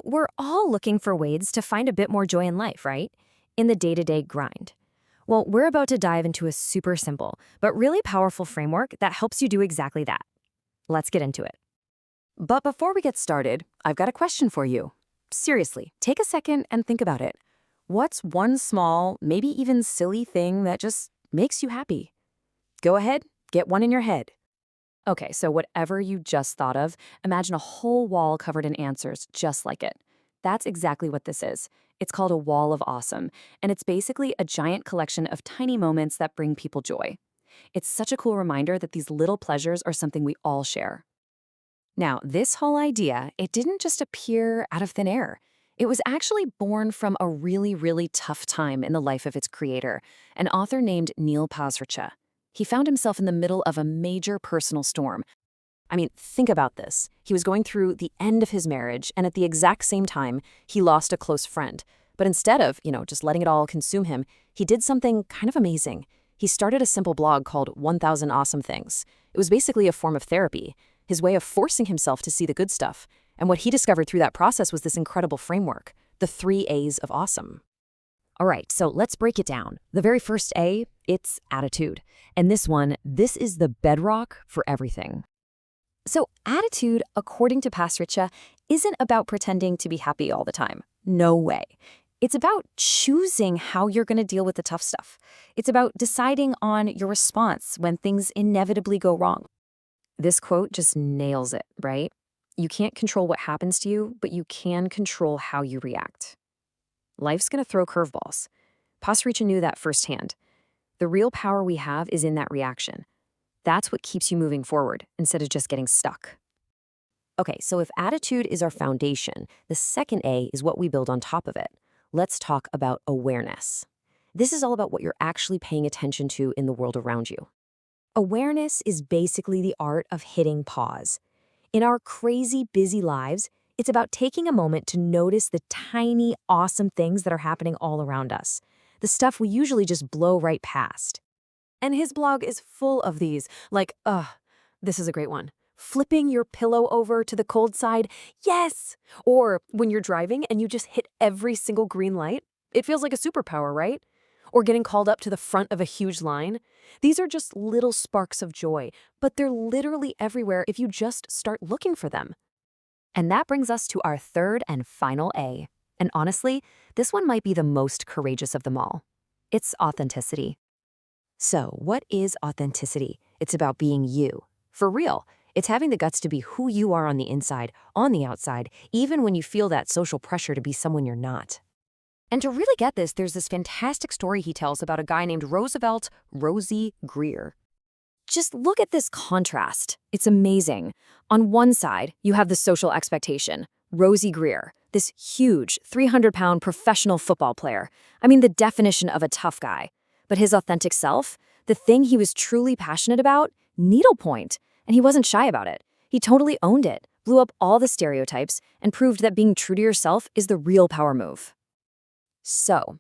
We're all looking for ways to find a bit more joy in life, right? In the day-to-day grind. Well, we're about to dive into a super simple, but really powerful framework that helps you do exactly that. Let's get into it. But before we get started, I've got a question for you. Seriously, take a second and think about it. What's one small, maybe even silly thing that just makes you happy? Go ahead, get one in your head. Okay, so whatever you just thought of, imagine a whole wall covered in answers just like it. That's exactly what this is. It's called a wall of awesome, and it's basically a giant collection of tiny moments that bring people joy. It's such a cool reminder that these little pleasures are something we all share. Now, this whole idea, it didn't just appear out of thin air. It was actually born from a really, really tough time in the life of its creator, an author named Pasricha. He found himself in the middle of a major personal storm. I mean, think about this. He was going through the end of his marriage, and at the exact same time, he lost a close friend. But instead of, just letting it all consume him, he did something kind of amazing. He started a simple blog called 1000 Awesome Things. It was basically a form of therapy, his way of forcing himself to see the good stuff. And what he discovered through that process was this incredible framework, the 3 A's of awesome. All right, so let's break it down. The very first A, it's attitude. And this is the bedrock for everything. So attitude, according to Pasricha, isn't about pretending to be happy all the time. No way. It's about choosing how you're going to deal with the tough stuff. It's about deciding on your response when things inevitably go wrong. This quote just nails it, right? You can't control what happens to you, but you can control how you react. Life's going to throw curveballs. Pasricha knew that firsthand. The real power we have is in that reaction. That's what keeps you moving forward instead of just getting stuck. Okay, so if attitude is our foundation, the second A is what we build on top of it. Let's talk about awareness. This is all about what you're actually paying attention to in the world around you. Awareness is basically the art of hitting pause. In our crazy, busy lives, it's about taking a moment to notice the tiny, awesome things that are happening all around us, the stuff we usually just blow right past. And his blog is full of these, like, this is a great one. Flipping your pillow over to the cold side, yes! Or when you're driving and you just hit every single green light, it feels like a superpower, right? Or getting called up to the front of a huge line. These are just little sparks of joy, but they're literally everywhere if you just start looking for them. And that brings us to our third and final A. And honestly, this one might be the most courageous of them all. It's authenticity. So, what is authenticity? It's about being you. For real. It's having the guts to be who you are on the inside, on the outside, even when you feel that social pressure to be someone you're not. And to really get this, there's this fantastic story he tells about a guy named Rosie Greer. Just look at this contrast. It's amazing. On one side, you have the social expectation. Rosie Greer, this huge 300-pound professional football player. I mean, the definition of a tough guy. But his authentic self, the thing he was truly passionate about, needlepoint. And he wasn't shy about it. He totally owned it, blew up all the stereotypes, and proved that being true to yourself is the real power move. So,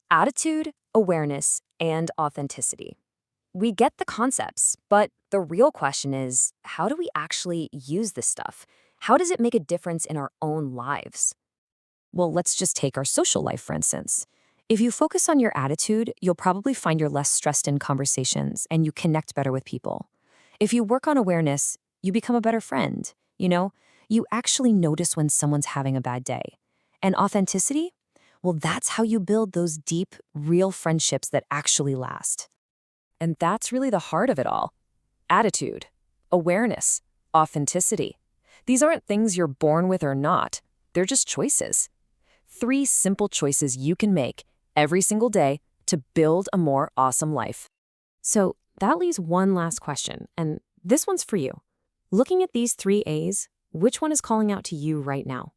attitude, awareness, and authenticity. We get the concepts, but the real question is, how do we actually use this stuff? How does it make a difference in our own lives? Well, let's just take our social life, for instance. If you focus on your attitude, you'll probably find you're less stressed in conversations and you connect better with people. If you work on awareness, you become a better friend. You actually notice when someone's having a bad day. And authenticity? Well, that's how you build those deep, real friendships that actually last. And that's really the heart of it all. Attitude, awareness, authenticity. These aren't things you're born with or not. They're just choices. 3 simple choices you can make every single day to build a more awesome life. So that leaves one last question, and this one's for you. Looking at these 3 A's, which one is calling out to you right now?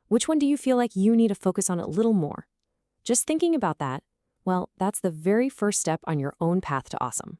Which one do you feel like you need to focus on a little more? Just thinking about that, well, that's the very first step on your own path to awesome.